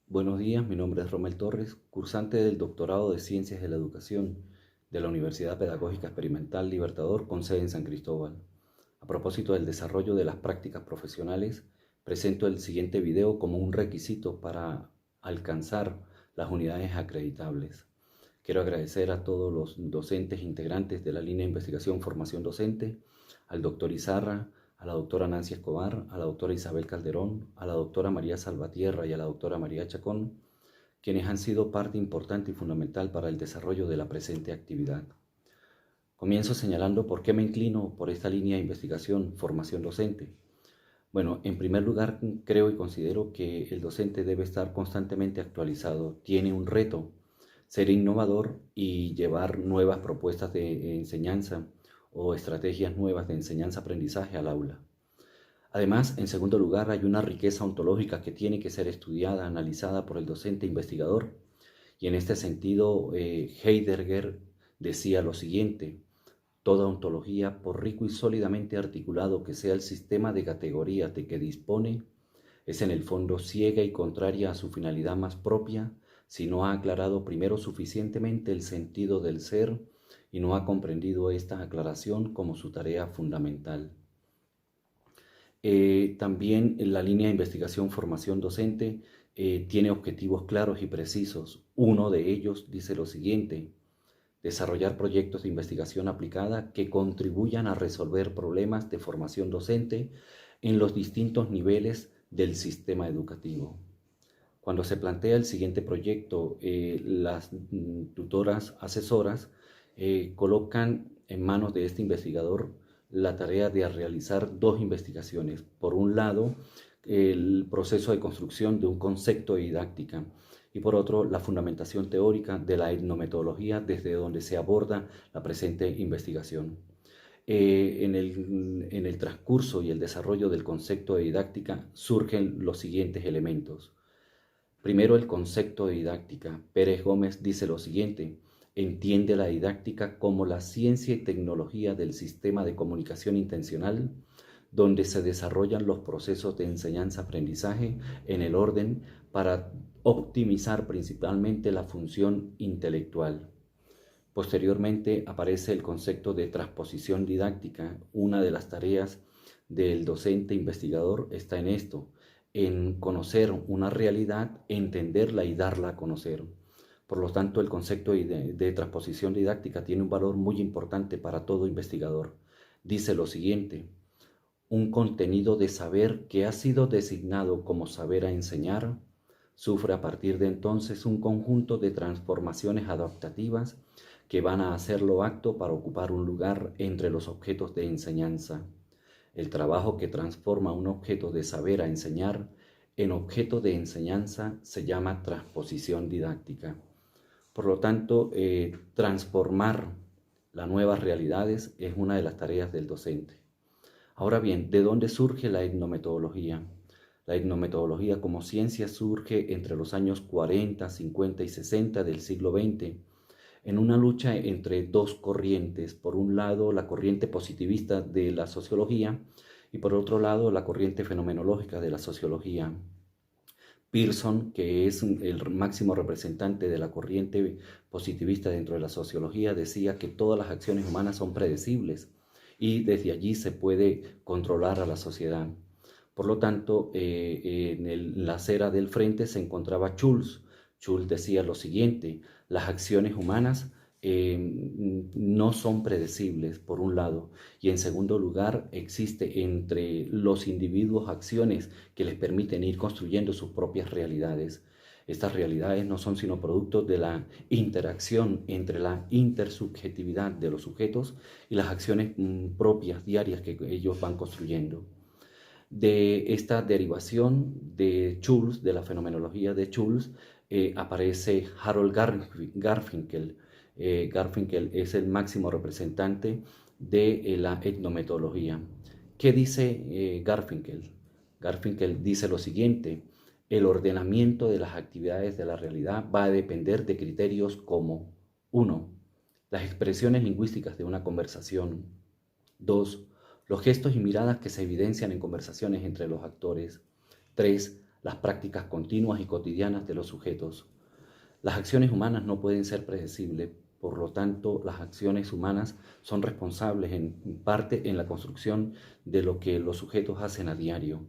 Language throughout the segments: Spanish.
Buenos días, mi nombre es Romel Torres, cursante del Doctorado de Ciencias de la Educación de la Universidad Pedagógica Experimental Libertador con sede en San Cristóbal. A propósito del desarrollo de las prácticas profesionales, presento el siguiente video como un requisito para alcanzar las unidades acreditables. Quiero agradecer a todos los docentes integrantes de la línea de investigación formación docente, al doctor Izarra, a la doctora Nancy Escobar, a la doctora Isabel Calderón, a la doctora María Salvatierra y a la doctora María Chacón, quienes han sido parte importante y fundamental para el desarrollo de la presente actividad. Comienzo señalando por qué me inclino por esta línea de investigación formación docente. Bueno, en primer lugar, creo y considero que el docente debe estar constantemente actualizado. Tiene un reto, ser innovador y llevar nuevas propuestas de enseñanza o estrategias nuevas de enseñanza-aprendizaje al aula. Además, en segundo lugar, hay una riqueza ontológica que tiene que ser estudiada, analizada por el docente investigador. Y en este sentido, Heidegger decía lo siguiente: toda ontología, por rico y sólidamente articulado que sea el sistema de categorías de que dispone, es en el fondo ciega y contraria a su finalidad más propia, si no ha aclarado primero suficientemente el sentido del ser y no ha comprendido esta aclaración como su tarea fundamental. También la línea de investigación formación docente tiene objetivos claros y precisos. Uno de ellos dice lo siguiente: desarrollar proyectos de investigación aplicada que contribuyan a resolver problemas de formación docente en los distintos niveles del sistema educativo. Cuando se plantea el siguiente proyecto, las tutoras asesoras colocan en manos de este investigador la tarea de realizar dos investigaciones. Por un lado, el proceso de construcción de un concepto de didáctica y por otro, la fundamentación teórica de la etnometodología desde donde se aborda la presente investigación. En el transcurso y el desarrollo del concepto de didáctica surgen los siguientes elementos. Primero, el concepto de didáctica. Pérez Gómez dice lo siguiente: entiende la didáctica como la ciencia y tecnología del sistema de comunicación intencional, donde se desarrollan los procesos de enseñanza-aprendizaje en el orden para optimizar principalmente la función intelectual. Posteriormente aparece el concepto de transposición didáctica. Una de las tareas del docente investigador está en esto, en conocer una realidad, entenderla y darla a conocer. Por lo tanto, el concepto de transposición didáctica tiene un valor muy importante para todo investigador. Dice lo siguiente: un contenido de saber que ha sido designado como saber a enseñar, sufre a partir de entonces un conjunto de transformaciones adaptativas que van a hacerlo apto para ocupar un lugar entre los objetos de enseñanza. El trabajo que transforma un objeto de saber a enseñar en objeto de enseñanza se llama transposición didáctica. Por lo tanto, transformar las nuevas realidades es una de las tareas del docente. Ahora bien, ¿de dónde surge la etnometodología? La etnometodología como ciencia surge entre los años 40, 50 y 60 del siglo XX, en una lucha entre dos corrientes. Por un lado, la corriente positivista de la sociología y por otro lado, la corriente fenomenológica de la sociología. Pearson, que es el máximo representante de la corriente positivista dentro de la sociología, decía que todas las acciones humanas son predecibles y desde allí se puede controlar a la sociedad. Por lo tanto, en la acera del frente se encontraba Schulz. Schulz decía lo siguiente: las acciones humanas no son predecibles, por un lado, y en segundo lugar, existe entre los individuos acciones que les permiten ir construyendo sus propias realidades. Estas realidades no son sino productos de la interacción entre la intersubjetividad de los sujetos y las acciones propias, diarias que ellos van construyendo. De esta derivación de Schulz, de la fenomenología de Schulz, aparece Harold Garfinkel. Garfinkel es el máximo representante de la etnometodología. ¿Qué dice Garfinkel? Garfinkel dice lo siguiente: el ordenamiento de las actividades de la realidad va a depender de criterios como: 1. Las expresiones lingüísticas de una conversación. 2. Los gestos y miradas que se evidencian en conversaciones entre los actores. 3. las prácticas continuas y cotidianas de los sujetos. Las acciones humanas no pueden ser predecibles, por lo tanto, las acciones humanas son responsables en parte en la construcción de lo que los sujetos hacen a diario.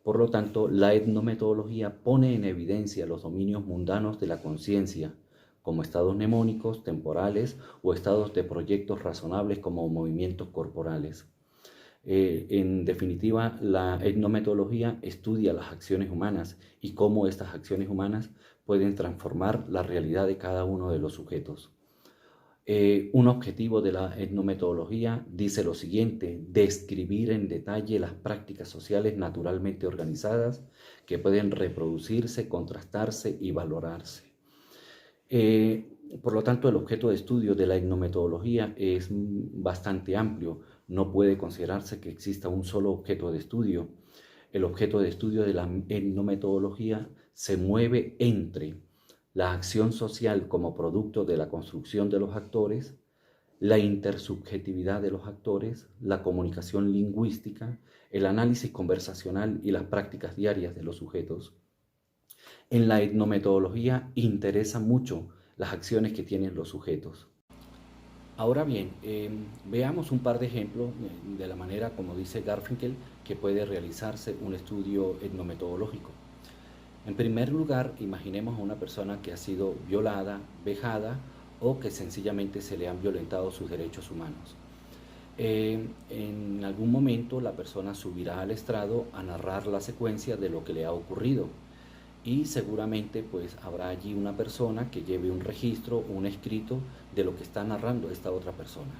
Por lo tanto, la etnometodología pone en evidencia los dominios mundanos de la conciencia, como estados mnemónicos, temporales o estados de proyectos razonables como movimientos corporales. En definitiva, la etnometodología estudia las acciones humanas y cómo estas acciones humanas pueden transformar la realidad de cada uno de los sujetos. Un objetivo de la etnometodología dice lo siguiente: describir en detalle las prácticas sociales naturalmente organizadas que pueden reproducirse, contrastarse y valorarse. Por lo tanto, el objeto de estudio de la etnometodología es bastante amplio. No puede considerarse que exista un solo objeto de estudio. El objeto de estudio de la etnometodología se mueve entre la acción social como producto de la construcción de los actores, la intersubjetividad de los actores, la comunicación lingüística, el análisis conversacional y las prácticas diarias de los sujetos. En la etnometodología interesan mucho las acciones que tienen los sujetos. Ahora bien, veamos un par de ejemplos de la manera, como dice Garfinkel, que puede realizarse un estudio etnometodológico. En primer lugar, imaginemos a una persona que ha sido violada, vejada o que sencillamente se le han violentado sus derechos humanos. En algún momento la persona subirá al estrado a narrar la secuencia de lo que le ha ocurrido y seguramente pues habrá allí una persona que lleve un registro, un escrito de lo que está narrando esta otra persona.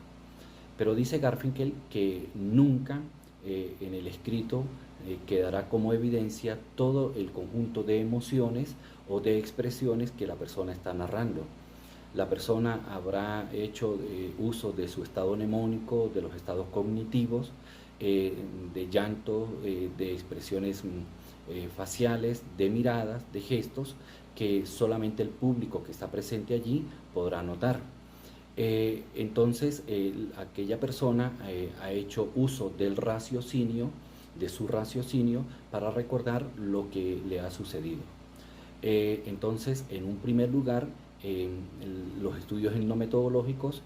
Pero dice Garfinkel que nunca en el escrito quedará como evidencia todo el conjunto de emociones o de expresiones que la persona está narrando. La persona habrá hecho uso de su estado mnemónico, de los estados cognitivos, de llanto, de expresiones faciales, de miradas, de gestos, que solamente el público que está presente allí podrá notar. Entonces, aquella persona ha hecho uso del raciocinio, de su raciocinio, para recordar lo que le ha sucedido. Entonces, en un primer lugar, los estudios etnometodológicos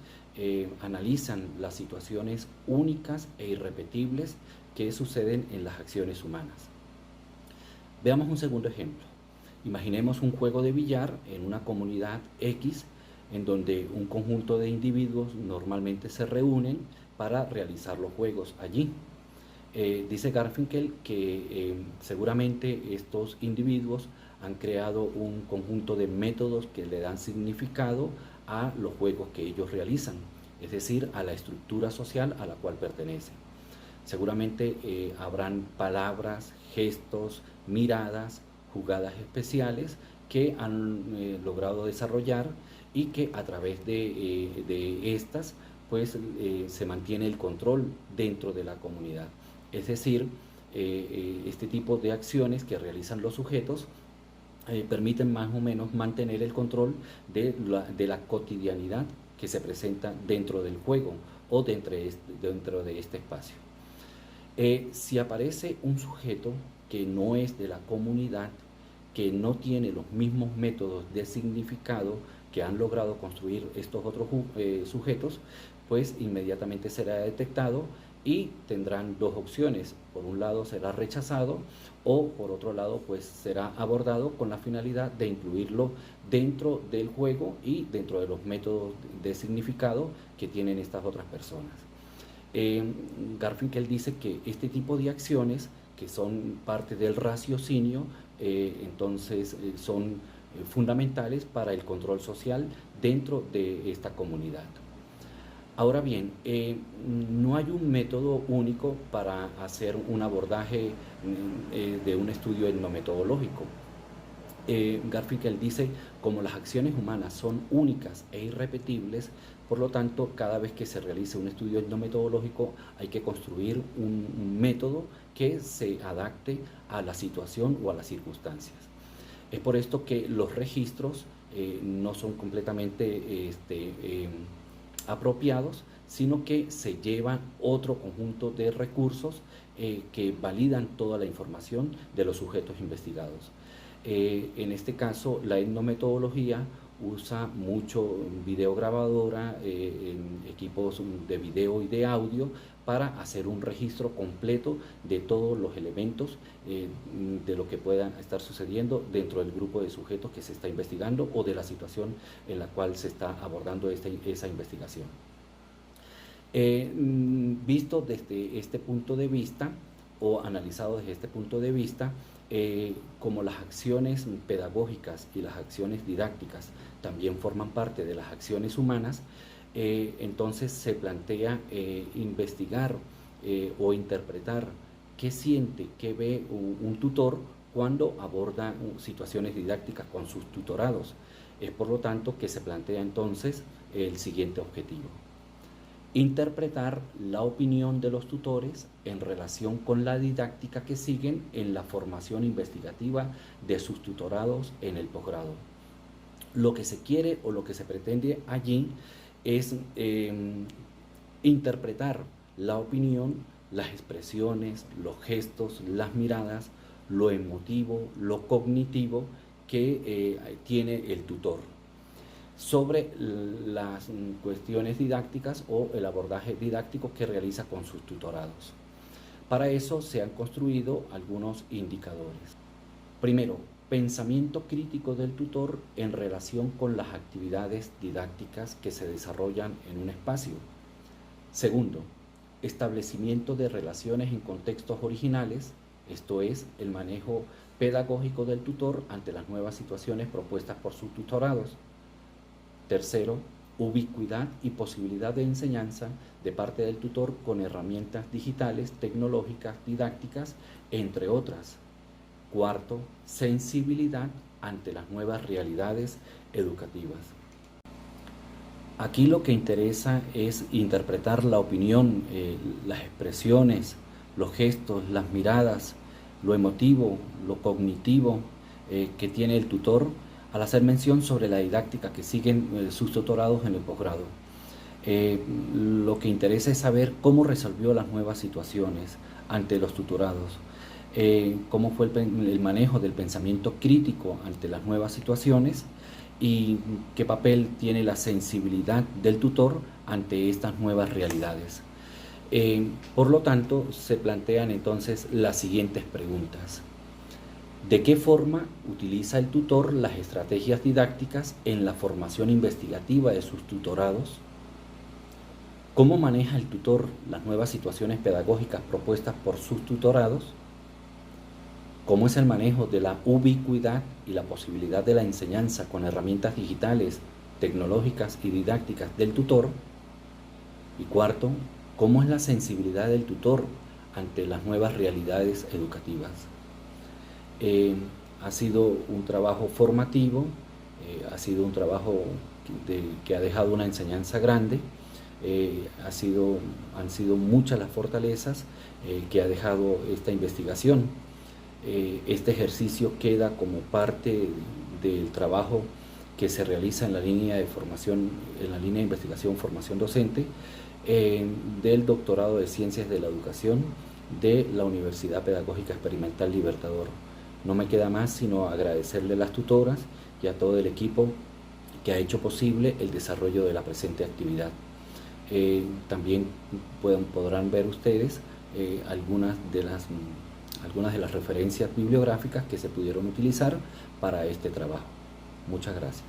analizan las situaciones únicas e irrepetibles que suceden en las acciones humanas. Veamos un segundo ejemplo. Imaginemos un juego de billar en una comunidad X, en donde un conjunto de individuos normalmente se reúnen para realizar los juegos allí. Dice Garfinkel que seguramente estos individuos han creado un conjunto de métodos que le dan significado a los juegos que ellos realizan, es decir, a la estructura social a la cual pertenecen. Seguramente habrán palabras, gestos, miradas, jugadas especiales que han logrado desarrollar y que a través de estas pues se mantiene el control dentro de la comunidad. Es decir, este tipo de acciones que realizan los sujetos permiten más o menos mantener el control de la cotidianidad que se presenta dentro del juego o dentro de este espacio. Si aparece un sujeto que no es de la comunidad, que no tiene los mismos métodos de significado que han logrado construir estos otros sujetos, pues inmediatamente será detectado y tendrán dos opciones. Por un lado será rechazado o por otro lado pues será abordado con la finalidad de incluirlo dentro del juego y dentro de los métodos de significado que tienen estas otras personas. Garfinkel dice que este tipo de acciones que son parte del raciocinio entonces son fundamentales para el control social dentro de esta comunidad. Ahora bien, no hay un método único para hacer un abordaje de un estudio etnometodológico. Garfinkel dice, como las acciones humanas son únicas e irrepetibles, por lo tanto, cada vez que se realice un estudio etnometodológico hay que construir un método que se adapte a la situación o a las circunstancias. Es por esto que los registros no son completamente apropiados, sino que se llevan otro conjunto de recursos que validan toda la información de los sujetos investigados. En este caso, la etnometodología usa mucho videograbadora, equipos de video y de audio para hacer un registro completo de todos los elementos de lo que pueda estar sucediendo dentro del grupo de sujetos que se está investigando o de la situación en la cual se está abordando esa investigación. Visto desde este punto de vista o analizado desde este punto de vista, como las acciones pedagógicas y las acciones didácticas también forman parte de las acciones humanas, entonces se plantea investigar o interpretar qué siente, qué ve un tutor cuando aborda situaciones didácticas con sus tutorados. Es por lo tanto que se plantea entonces el siguiente objetivo: interpretar la opinión de los tutores en relación con la didáctica que siguen en la formación investigativa de sus tutorados en el posgrado. Lo que se quiere o lo que se pretende allí es interpretar la opinión, las expresiones, los gestos, las miradas, lo emotivo, lo cognitivo que tiene el tutor sobre las cuestiones didácticas o el abordaje didáctico que realiza con sus tutorados. Para eso se han construido algunos indicadores. Primero, pensamiento crítico del tutor en relación con las actividades didácticas que se desarrollan en un espacio. Segundo, establecimiento de relaciones en contextos originales, esto es, el manejo pedagógico del tutor ante las nuevas situaciones propuestas por sus tutorados. Tercero, ubicuidad y posibilidad de enseñanza de parte del tutor con herramientas digitales, tecnológicas, didácticas, entre otras. Cuarto, sensibilidad ante las nuevas realidades educativas. Aquí lo que interesa es interpretar la opinión, las expresiones, los gestos, las miradas, lo emotivo, lo cognitivo que tiene el tutor al hacer mención sobre la didáctica que siguen sus tutorados en el posgrado. Lo que interesa es saber cómo resolvió las nuevas situaciones ante los tutorados, cómo fue el manejo del pensamiento crítico ante las nuevas situaciones y qué papel tiene la sensibilidad del tutor ante estas nuevas realidades. Por lo tanto, se plantean entonces las siguientes preguntas. ¿De qué forma utiliza el tutor las estrategias didácticas en la formación investigativa de sus tutorados? ¿Cómo maneja el tutor las nuevas situaciones pedagógicas propuestas por sus tutorados? ¿Cómo es el manejo de la ubicuidad y la posibilidad de la enseñanza con herramientas digitales, tecnológicas y didácticas del tutor? Y cuarto, ¿cómo es la sensibilidad del tutor ante las nuevas realidades educativas? Ha sido un trabajo formativo, ha sido un trabajo que ha dejado una enseñanza grande, han sido muchas las fortalezas que ha dejado esta investigación. Este ejercicio queda como parte del trabajo que se realiza en la línea de formación, en la línea de investigación formación docente del doctorado de Ciencias de la Educación de la Universidad Pedagógica Experimental Libertador. No me queda más sino agradecerle a las tutoras y a todo el equipo que ha hecho posible el desarrollo de la presente actividad. También podrán ver ustedes algunas de las referencias bibliográficas que se pudieron utilizar para este trabajo. Muchas gracias.